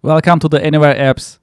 Welcome to the Anywhere Apps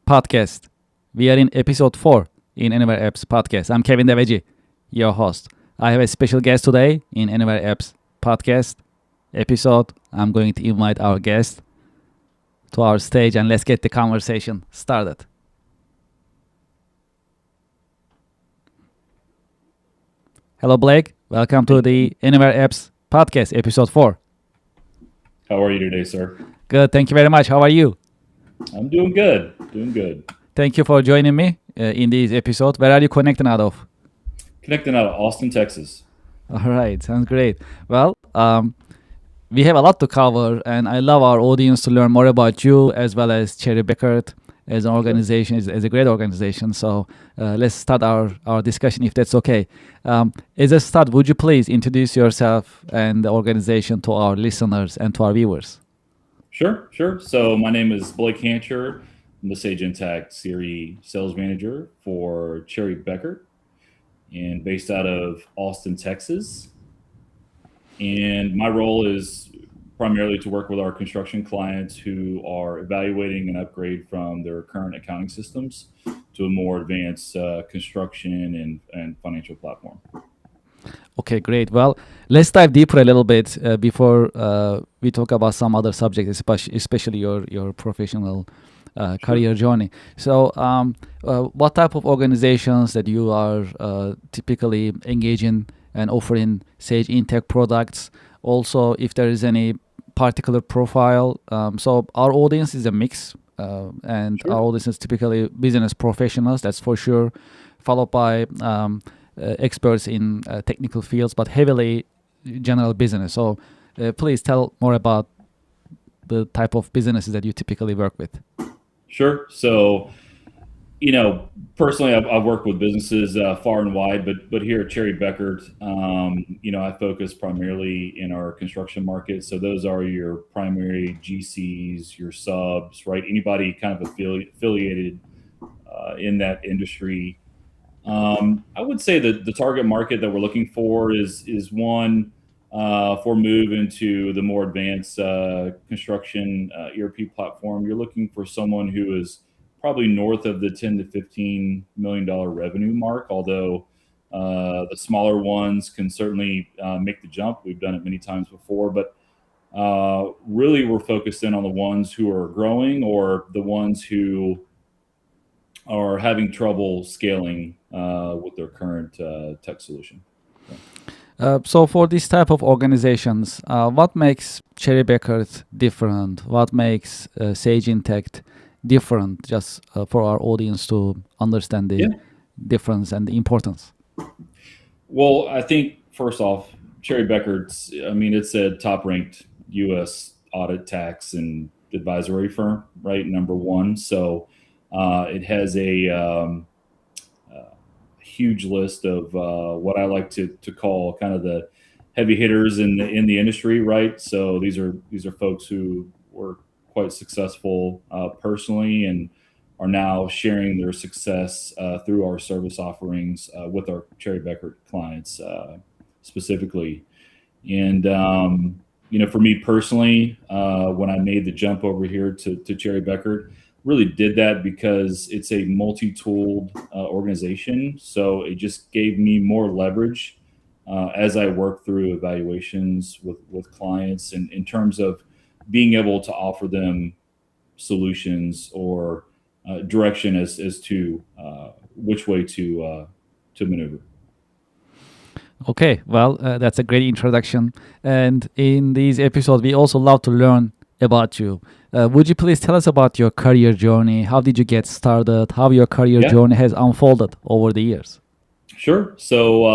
podcast. We are in episode 4 in Anywhere Apps podcast. I'm Kevin Deveci, your host. I have a special guest today in Anywhere Apps podcast episode. I'm going to invite our guest to our stage and let's get the conversation started. Hello, Blake. Welcome to the Anywhere Apps podcast episode 4. How are you today, sir? Good. Thank you very much. How are you? I'm doing good. Thank you for joining me in this episode. Where are you connecting out of? Connecting out of Austin, Texas. All right. Sounds great. Well, we have a lot to cover, and I love our audience to learn more about you as well as Cherry Beckert as an organization, as a great organization. So let's start our discussion if that's okay. As a start, would you please introduce yourself and the organization to our listeners and to our viewers? Sure. So my name is Blake Hancher. I'm the Sage Intact Siri Sales Manager for Cherry Beckert and based out of Austin, Texas. And my role is primarily to work with our construction clients who are evaluating an upgrade from their current accounting systems to a more advanced construction and financial platform. Okay, great. Well, let's dive deeper a little bit before we talk about some other subjects, especially your professional career journey. So, what type of organizations that you are typically engaging and offering Sage Intech products? Also, if there is any particular profile. So our audience is a mix, and Sure. our audience is typically business professionals, that's for sure, followed by experts in technical fields, but heavily general business. So please tell more about the type of businesses that you typically work with. Sure. So, personally, I've worked with businesses far and wide, but here at Cherry Beckert, I focus primarily in our construction market. So those are your primary GCs, your subs, right? Anybody kind of affiliated in that industry. I would say that the target market that we're looking for is one for move into the more advanced construction ERP platform. You're looking for someone who is probably north of the 10 to $15 million revenue mark, although the smaller ones can certainly make the jump. We've done it many times before, but really we're focused in on the ones who are growing or the ones who are having trouble scaling with their current tech solution. So for this type of organizations, what makes Cherry Beckert different? What makes Sage Intect different, just for our audience to understand the difference and the importance? Well, I think first off, Cherry Beckert's, it's a top-ranked U.S. audit, tax, and advisory firm, right? Number one. So it has a huge list of what I like to call kind of the heavy hitters in the industry, right? So these are folks who were quite successful personally and are now sharing their success through our service offerings with our Cherry Beckert clients specifically. And for me personally, when I made the jump over here to Cherry Beckert, really did that because it's a multi-tooled organization. So it just gave me more leverage as I work through evaluations with clients and in terms of being able to offer them solutions or direction as to which way to maneuver. Okay, well, that's a great introduction. And in this episode, we also love to learn about you. Would you please tell us about your career journey? How did you get started? How your career journey has unfolded over the years? Sure. So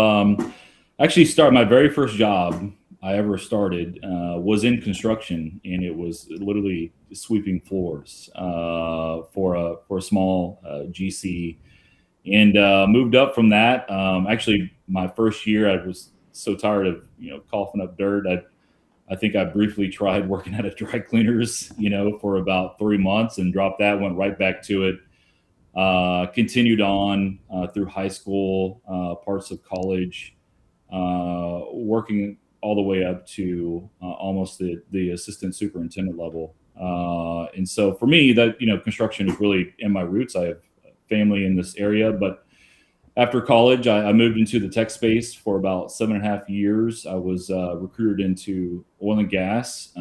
actually my very first job I ever started was in construction, and it was literally sweeping floors for a small GC, and moved up from that. Actually, my first year, I was so tired of coughing up dirt. I think I briefly tried working at a dry cleaners, for about 3 months and dropped that, went right back to it. Continued on through high school, parts of college, working all the way up to almost the assistant superintendent level in And so for me, that construction is really in my roots. I have family in this area, but after college, I moved into the tech space for about 7.5 years. I was recruited into oil and gas.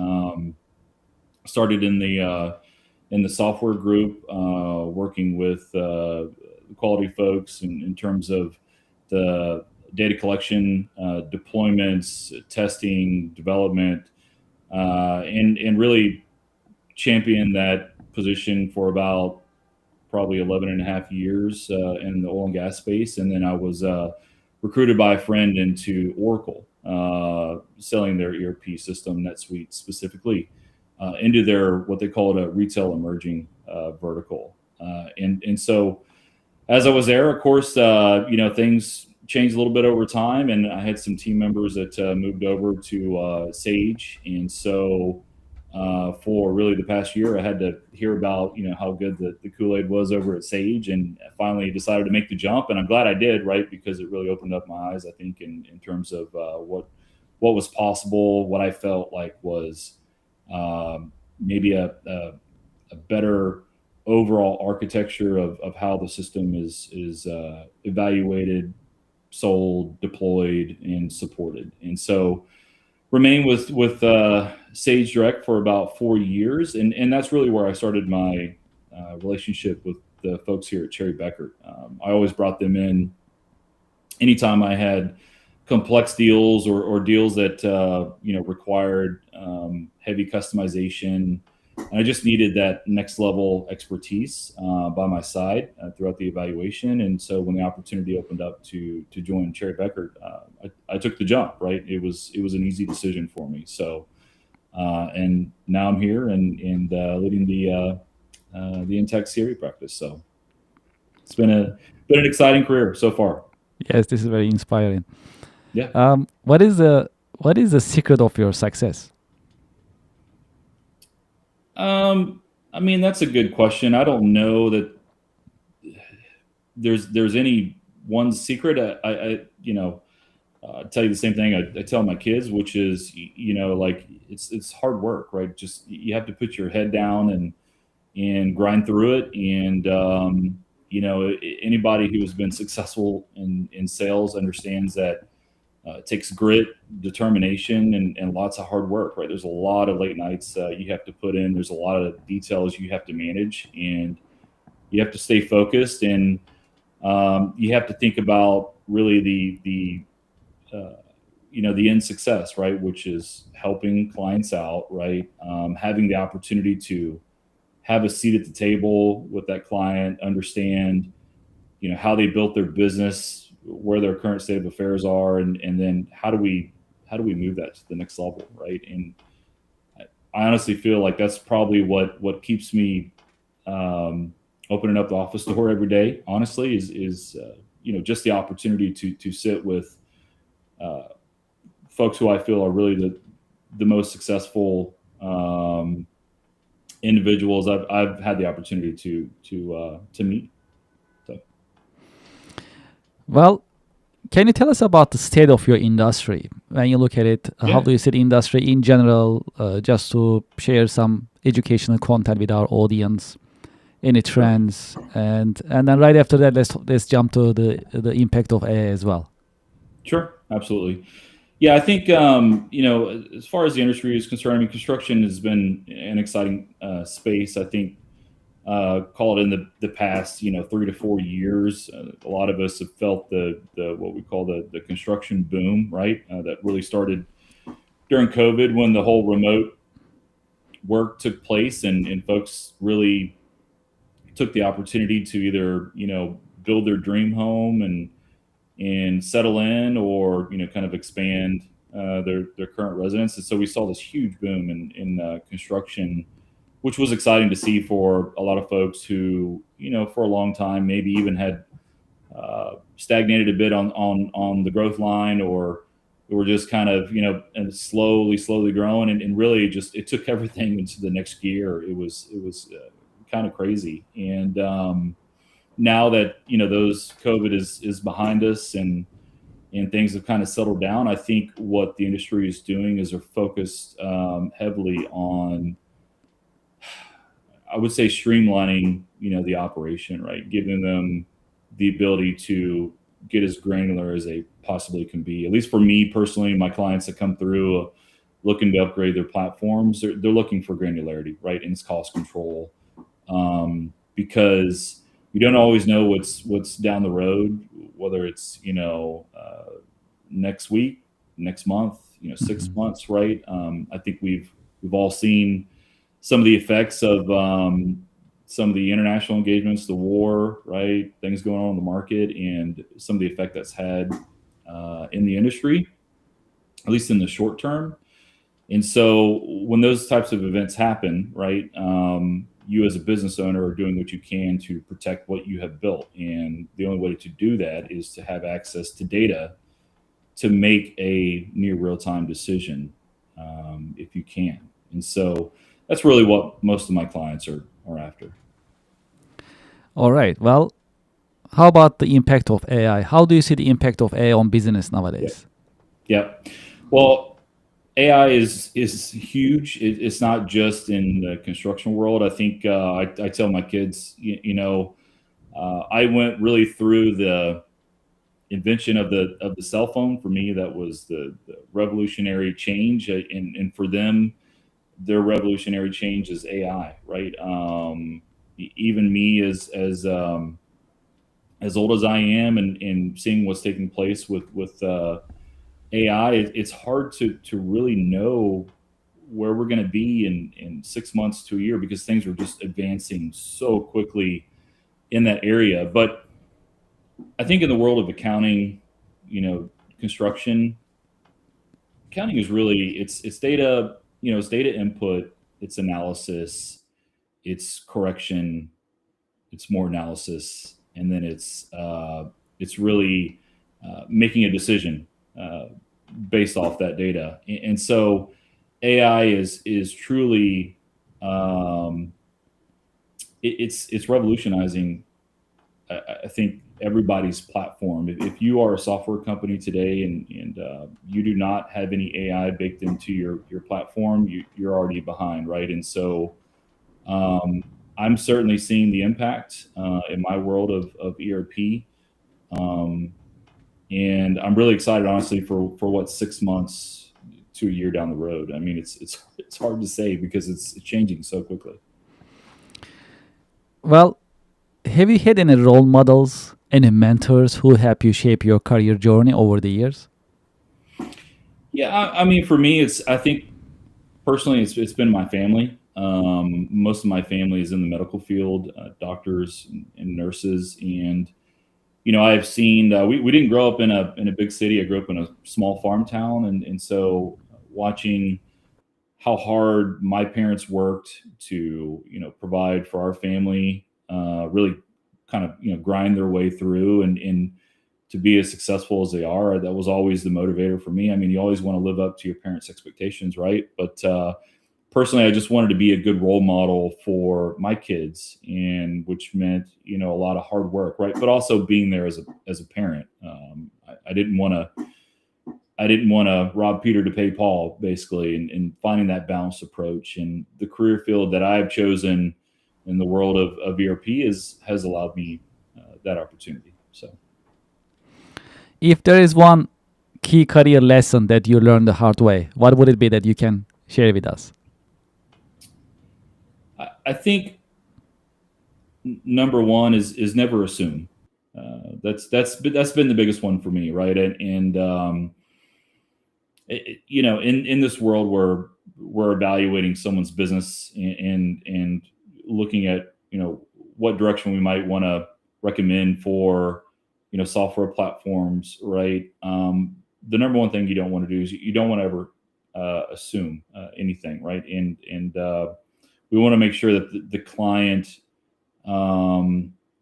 Started in the software group, working with quality folks in terms of the data collection, deployments, testing, development, and really champion that position for about probably 11 and a half years in the oil and gas space. And then I was recruited by a friend into Oracle, selling their ERP system, NetSuite specifically, into their what they call it a retail emerging vertical. And so as I was there, of course, things changed a little bit over time, and I had some team members that moved over to Sage, and so for really the past year, I had to hear about how good the Kool-Aid was over at Sage, and I finally decided to make the jump, and I'm glad I did, right? Because it really opened up my eyes, I think, in terms of what was possible, what I felt like was maybe a better overall architecture of how the system is evaluated, sold, deployed, and supported. And so remained with Sage Direct for about 4 years, and that's really where I started my relationship with the folks here at Cherry Beckert. I always brought them in anytime I had complex deals or deals that required heavy customization. And I just needed that next level expertise by my side throughout the evaluation. And so when the opportunity opened up to join Cherry Beckert, I took the jump. Right, it was an easy decision for me. So and now I'm here and leading the Intech Siri practice. So it's been an exciting career so far. Yes, this is very inspiring. Yeah. What is the secret of your success? I mean, that's a good question. I don't know that there's any one secret. I tell you the same thing I tell my kids, which is, like it's hard work, right? Just you have to put your head down and grind through it. And anybody who has been successful in sales understands that it takes grit, determination, and lots of hard work, right? There's a lot of late nights you have to put in. There's a lot of details you have to manage, and you have to stay focused, and you have to think about really the end success, right? Which is helping clients out, right? Having the opportunity to have a seat at the table with that client, understand, how they built their business, where their current state of affairs are, and then how do we move that to the next level, right? And I honestly feel like that's probably what keeps me opening up the office door every day. Honestly, is just the opportunity to sit with folks who I feel are really the most successful individuals I've had the opportunity to meet. So. Well, can you tell us about the state of your industry? When you look at it, how do you see the industry in general, just to share some educational content with our audience, any trends, and then right after that, let's jump to the impact of AI as well. Sure, absolutely. Yeah, I think as far as the industry is concerned, I mean, construction has been an exciting space. I think call it in the past 3 to 4 years, a lot of us have felt the what we call the construction boom, right? That really started during COVID, when the whole remote work took place, and folks really took the opportunity to either build their dream home and settle in, or kind of expand their current residence. And so we saw this huge boom in construction, which was exciting to see for a lot of folks who, for a long time, maybe even had stagnated a bit on the growth line, or were just kind of, and slowly growing, and really just, it took everything into the next gear. It was kind of crazy. And now that, those COVID is behind us, and things have kind of settled down, I think what the industry is doing is they're focused heavily on, I would say streamlining, the operation, right? Giving them the ability to get as granular as they possibly can be. At least for me personally, my clients that come through looking to upgrade their platforms, they're looking for granularity, right? And it's cost control, because you don't always know what's down the road, whether it's next week, next month, 6 months, right? I think we've all seen some of the effects of some of the international engagements, the war, right? Things going on in the market, and some of the effect that's had in the industry, at least in the short term. And so when those types of events happen, right, you as a business owner are doing what you can to protect what you have built. And the only way to do that is to have access to data to make a near real-time decision, if you can. And so that's really what most of my clients are after. All right. Well, how about the impact of AI? How do you see the impact of AI on business nowadays? Yep. Well, AI is huge. It's not just in the construction world. I think I tell my kids, I went really through the invention of the cell phone. For me, that was the revolutionary change, and for them, their revolutionary change is AI, right? Even me, as old as I am, and seeing what's taking place with AI, it's hard to really know where we're going to be in 6 months to a year, because things are just advancing so quickly in that area. But I think in the world of accounting, construction, accounting is really it's data, it's data input, it's analysis, it's correction, it's more analysis, and then it's really making a decision based off that data. And so AI is truly it's revolutionizing, I think, everybody's platform. If you are a software company today, and you do not have any AI baked into your platform, you're already behind, right? And so I'm certainly seeing the impact in my world of ERP, and I'm really excited, honestly, for what 6 months to a year down the road. I mean, it's hard to say because it's changing so quickly. Well, have you had any role models, any mentors who help you shape your career journey over the years? Yeah, I mean, for me, I think personally, it's been my family. Most of my family is in the medical field, doctors and nurses, and I've seen we didn't grow up in a big city. I grew up in a small farm town, and so watching how hard my parents worked to provide for our family, really kind of grind their way through, and to be as successful as they are, that was always the motivator for me. I mean, you always want to live up to your parents' expectations, right? But personally, I just wanted to be a good role model for my kids, and which meant a lot of hard work, right? But also being there as a parent. I didn't want to rob Peter to pay Paul, basically, and finding that balanced approach. And the career field that I've chosen in the world of ERP has allowed me that opportunity. So, If there is one key career lesson that you learned the hard way, what would it be that you can share with us? I think number one is never assume. That's been the biggest one for me, right? And in this world where we're evaluating someone's business, and looking at what direction we might want to recommend for software platforms, right? The number one thing you don't want to do is you don't want to ever assume anything, right? And we want to make sure that the client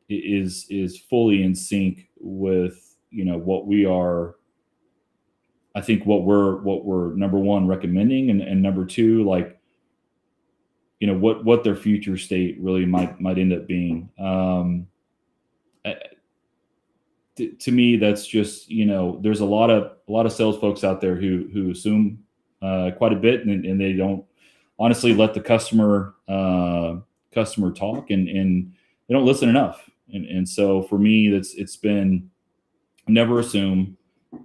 is fully in sync with what we are. I think what we're number one recommending, and number two, like what their future state really might end up being. To me, that's just there's a lot of sales folks out there who assume quite a bit, and they don't honestly let the customer customer talk, and they don't listen enough. And so for me, it's been never assume,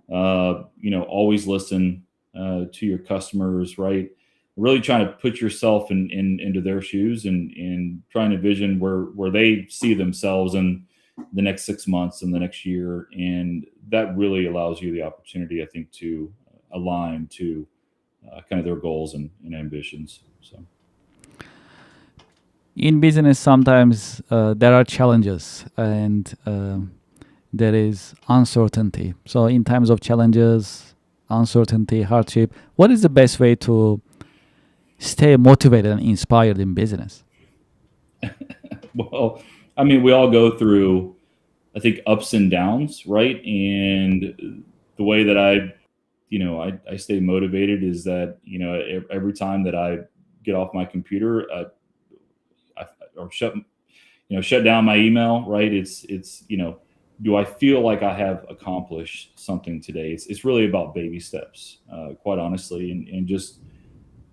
always listen to your customers, right? Really trying to put yourself into their shoes, and trying to vision where they see themselves in the next 6 months and the next year. And that really allows you the opportunity, I think, to align to kind of their goals and ambitions. So. In business, sometimes there are challenges and there is uncertainty. So in times of challenges, uncertainty, hardship, what is the best way to stay motivated and inspired in business? Well, I mean, we all go through, I think, ups and downs, right? And the way that I stay motivated is that, every time that I get off my computer, or shut down my email, right? It's do I feel like I have accomplished something today? It's really about baby steps, quite honestly, and just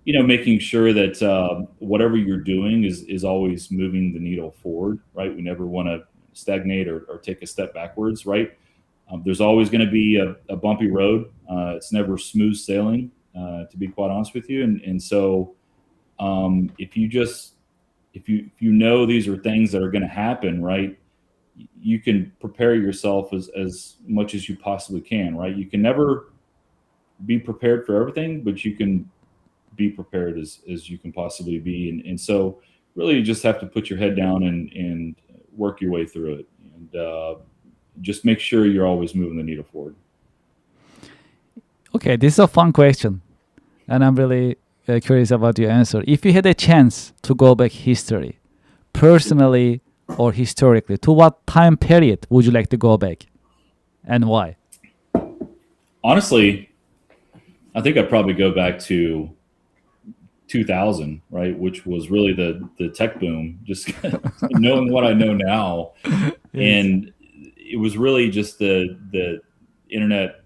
making sure that whatever you're doing is always moving the needle forward, right? We never want to stagnate or take a step backwards, right? There's always going to be a bumpy road. It's never smooth sailing, to be quite honest with you. And so if you know these are things that are going to happen, right, you can prepare yourself as much as you possibly can, right? You can never be prepared for everything, but you can be prepared as you can possibly be. And so really you just have to put your head down and work your way through it, and just make sure you're always moving the needle forward. Okay, this is a fun question, and I'm really curious about your answer. If you had a chance to go back history, personally or historically, to what time period would you like to go back, and why? Honestly, I think I'd probably go back to 2000, right, which was really the tech boom. Just knowing what I know now, and it was really just the internet,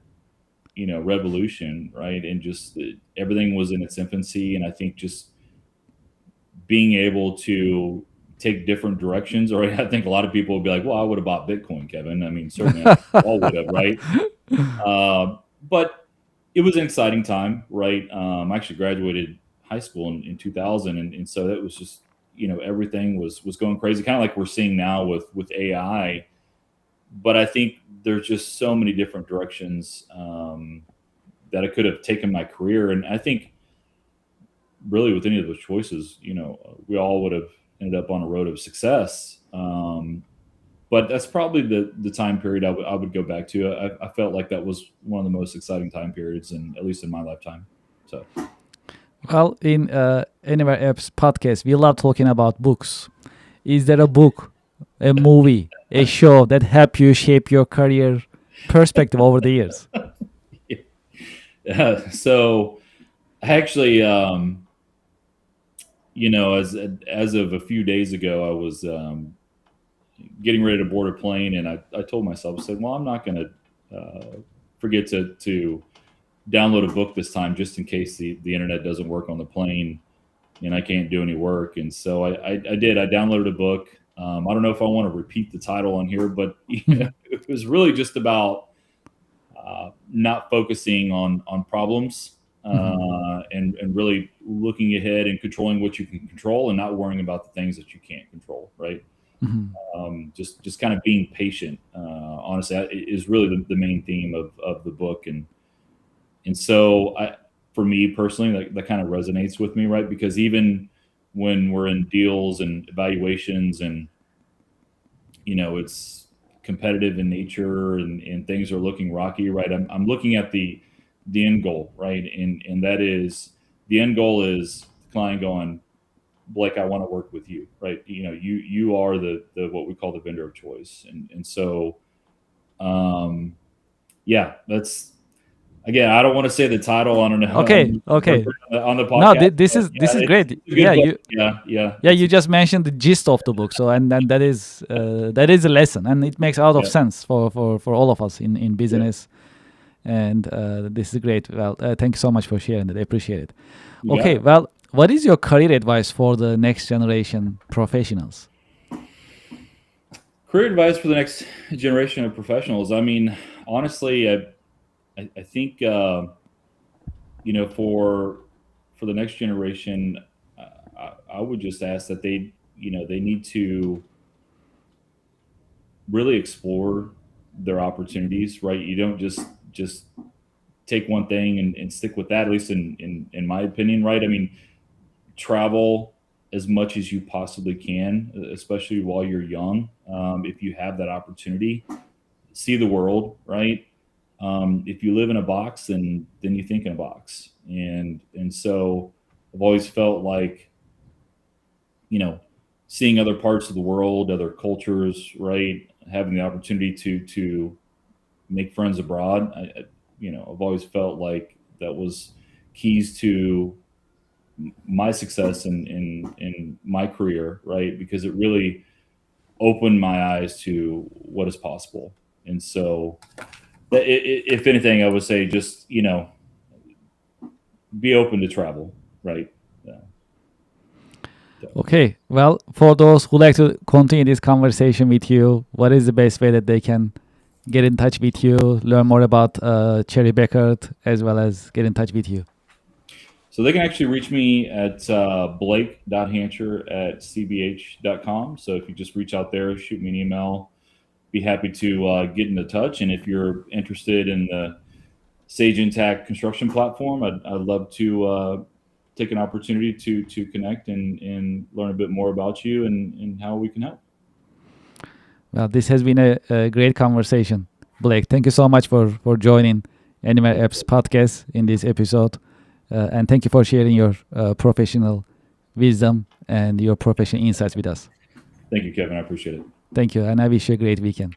revolution, right, and just everything was in its infancy. And I think just being able to take different directions, or I think a lot of people would be like, well, I would have bought Bitcoin, Kevin. I mean, certainly all would have, right? But it was an exciting time, right? I actually graduated high school in 2000. And so that was just, everything was going crazy, kind of like we're seeing now with AI. But I think there's just so many different directions that I could have taken my career. And I think really with any of those choices, we all would have ended up on a road of success. But that's probably the time period I would go back to. I felt like that was one of the most exciting time periods, at least in my lifetime. So, well, in Anywhere Apps podcast, we love talking about books. Is there a book, a movie, a show that helped you shape your career perspective over the years? So actually, as of a few days ago, I was getting ready to board a plane, and I told myself, I said, well, I'm not going to forget to download a book this time, just in case the internet doesn't work on the plane and I can't do any work. And so I did. I downloaded a book. I don't know if I want to repeat the title on here, but it was really just about not focusing on problems, and really looking ahead and controlling what you can control, and not worrying about the things that you can't control, right? Just kind of being patient, honestly, is really the main theme of the book. And so for me personally, that kind of resonates with me, right? Because even when we're in deals and evaluations, and it's competitive in nature, and things are looking rocky, right? I'm looking at the end goal, right? And that is, the end goal is the client going, Blake, I want to work with you, right? You are the what we call the vendor of choice. And so, yeah, that's, again, I don't want to say the title. I don't know. Okay. On the podcast. No, this is great. Yeah, you just mentioned the gist of the book. So and that is a lesson, and it makes a lot of sense for all of us in business. And this is great. Well, thank you so much for sharing that. I appreciate it. Okay, well, What is your career advice for the next generation professionals? Career advice for the next generation of professionals. I mean, honestly, I think for the next generation, I would just ask that they need to really explore their opportunities. Right, you don't just take one thing and stick with that. At least in my opinion, right? I mean, travel as much as you possibly can, especially while you're young. If you have that opportunity, see the world, right? If you live in a box, then you think in a box, and so I've always felt like you know seeing other parts of the world, other cultures, right? Having the opportunity to make friends abroad. I've always felt like that was keys to my success in my career, right? Because it really opened my eyes to what is possible. And so, if anything, I would say just be open to travel, right? Yeah, definitely. Okay, well, for those who like to continue this conversation with you, what is the best way that they can get in touch with you, learn more about Cherry Beckert, as well as get in touch with you? So they can actually reach me at blake.hancher@cbh.com. So if you just reach out there, shoot me an email, be happy to get into touch. And if you're interested in the Sage Intact construction platform, I'd love to take an opportunity to connect and learn a bit more about you and how we can help. Well, this has been a great conversation. Blake, thank you so much for joining Anywhere Apps podcast in this episode. And thank you for sharing your professional wisdom and your professional insights with us. Thank you, Kevin. I appreciate it. Thank you. And I wish you a great weekend.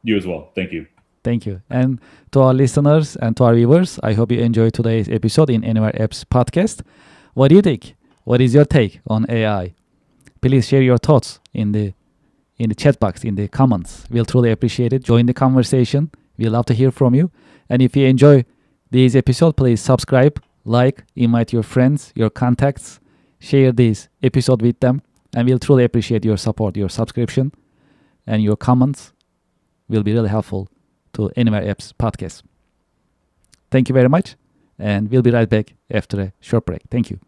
You as well. Thank you. Thank you. And to our listeners and to our viewers, I hope you enjoyed today's episode in Anywhere Apps podcast. What do you think? What is your take on AI? Please share your thoughts in the chat box, in the comments. We'll truly appreciate it. Join the conversation. We'd love to hear from you. And if you enjoy this episode, please subscribe, like, invite your friends, your contacts, share this episode with them. And we'll truly appreciate your support, your subscription, and your comments will be really helpful to Anywhere Apps podcast. Thank you very much. And we'll be right back after a short break. Thank you.